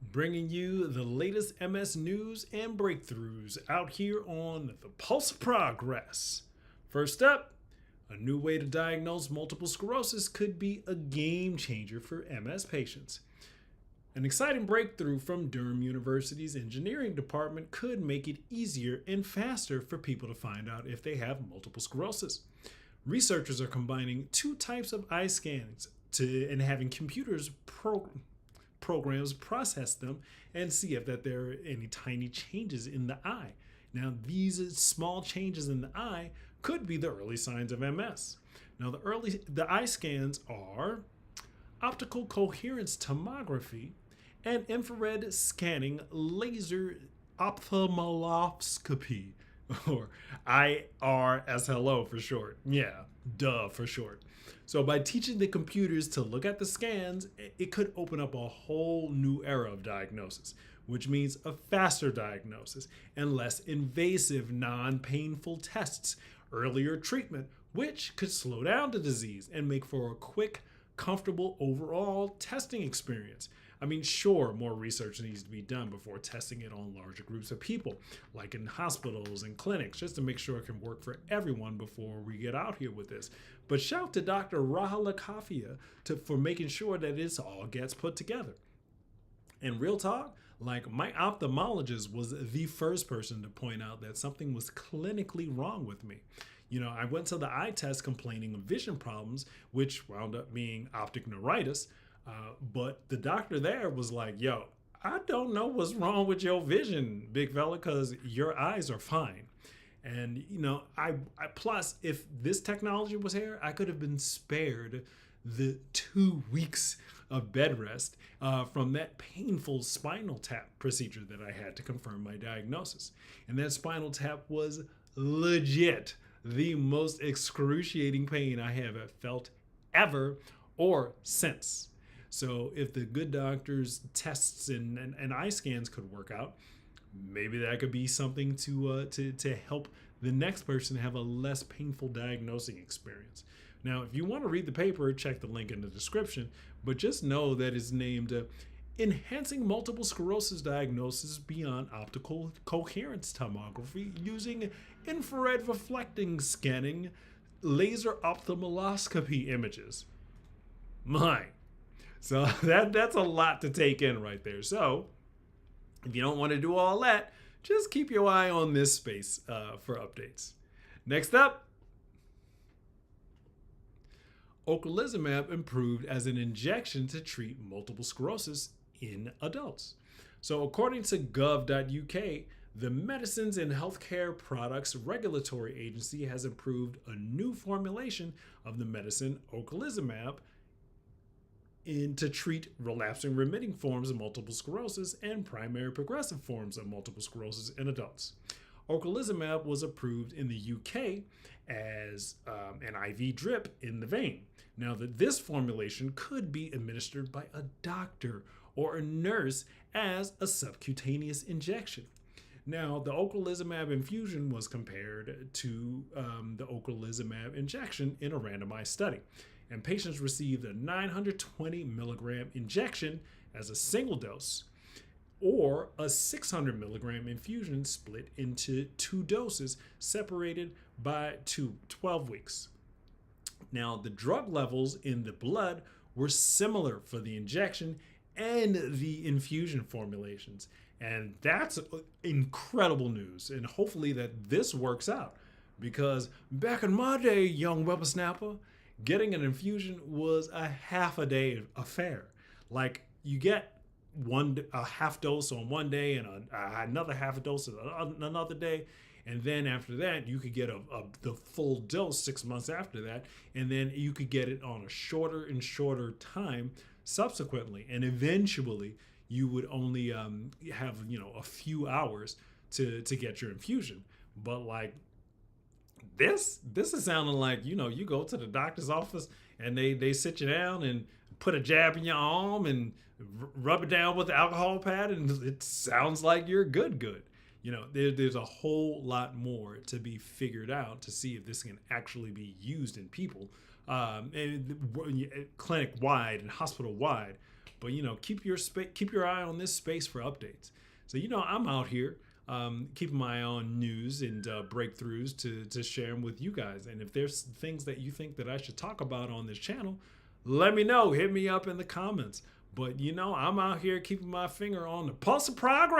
bringing you the latest MS news and breakthroughs out here on the Pulse of Progress. First up, a new way to diagnose multiple sclerosis could be a game changer for MS patients. An exciting breakthrough from Durham University's engineering department could make it easier and faster for people to find out if they have multiple sclerosis. Researchers are combining two types of eye scans and having computers programs process them and see if that there are any tiny changes in the eye. Now, these small changes in the eye could be the early signs of MS. Now, the eye scans are optical coherence tomography and infrared scanning laser ophthalmoscopy, or IR-SLO for short. Yeah, duh for short. So by teaching the computers to look at the scans, it could open up a whole new era of diagnosis, which means a faster diagnosis and less invasive, non-painful tests, earlier treatment, which could slow down the disease and make for a quick, comfortable overall testing experience. I mean, sure, more research needs to be done before testing it on larger groups of people, like in hospitals and clinics, just to make sure it can work for everyone before we get out here with this. But shout to Dr. Raheleh Kafieh for making sure that this all gets put together. And real talk, like my ophthalmologist was the first person to point out that something was clinically wrong with me. You know, I went to the eye test complaining of vision problems, which wound up being optic neuritis. But the doctor there was like, yo, I don't know what's wrong with your vision, big fella, because your eyes are fine. And, you know, I plus, if this technology was here, I could have been spared the 2 weeks of bed rest from that painful spinal tap procedure that I had to confirm my diagnosis. And that spinal tap was legit the most excruciating pain I have felt ever or since. So if the good doctor's tests and eye scans could work out, maybe that could be something to help the next person have a less painful diagnosing experience. Now, if you want to read the paper, check the link in the description, but just know that it's named Enhancing Multiple Sclerosis Diagnosis Beyond Optical Coherence Tomography Using Infrared Reflecting Scanning Laser Ophthalmoscopy Images. My. So that's a lot to take in right there. So if you don't want to do all that, just keep your eye on this space for updates. Next up, ocrelizumab improved as an injection to treat multiple sclerosis in adults. So according to gov.uk, the Medicines and Healthcare Products Regulatory Agency has approved a new formulation of the medicine ocrelizumab to treat relapsing remitting forms of multiple sclerosis and primary progressive forms of multiple sclerosis in adults. Ocrelizumab was approved in the UK as an IV drip in the vein. Now, this formulation could be administered by a doctor or a nurse as a subcutaneous injection. Now, the ocrelizumab infusion was compared to the ocrelizumab injection in a randomized study. And patients received a 920 milligram injection as a single dose or a 600 milligram infusion split into 2 doses separated by 12 weeks. Now, the drug levels in the blood were similar for the injection and the infusion formulations. And that's incredible news. And hopefully that this works out, because back in my day, young whippersnapper, getting an infusion was a half a day affair. Like, you get a half dose on one day and another half a dose on another day, and then after that you could get the full dose 6 months after that, and then you could get it on a shorter and shorter time subsequently, and eventually you would only have a few hours to get your infusion. But like, This is sounding like, you go to the doctor's office and they sit you down and put a jab in your arm and rub it down with the alcohol pad, and it sounds like you're good. There's a whole lot more to be figured out to see if this can actually be used in people, clinic-wide and hospital-wide. But keep your eye on this space for updates. So I'm out here keeping my eye on news and breakthroughs to share them with you guys. And if there's things that you think that I should talk about on this channel, let me know. Hit me up in the comments. But I'm out here keeping my finger on the pulse of progress.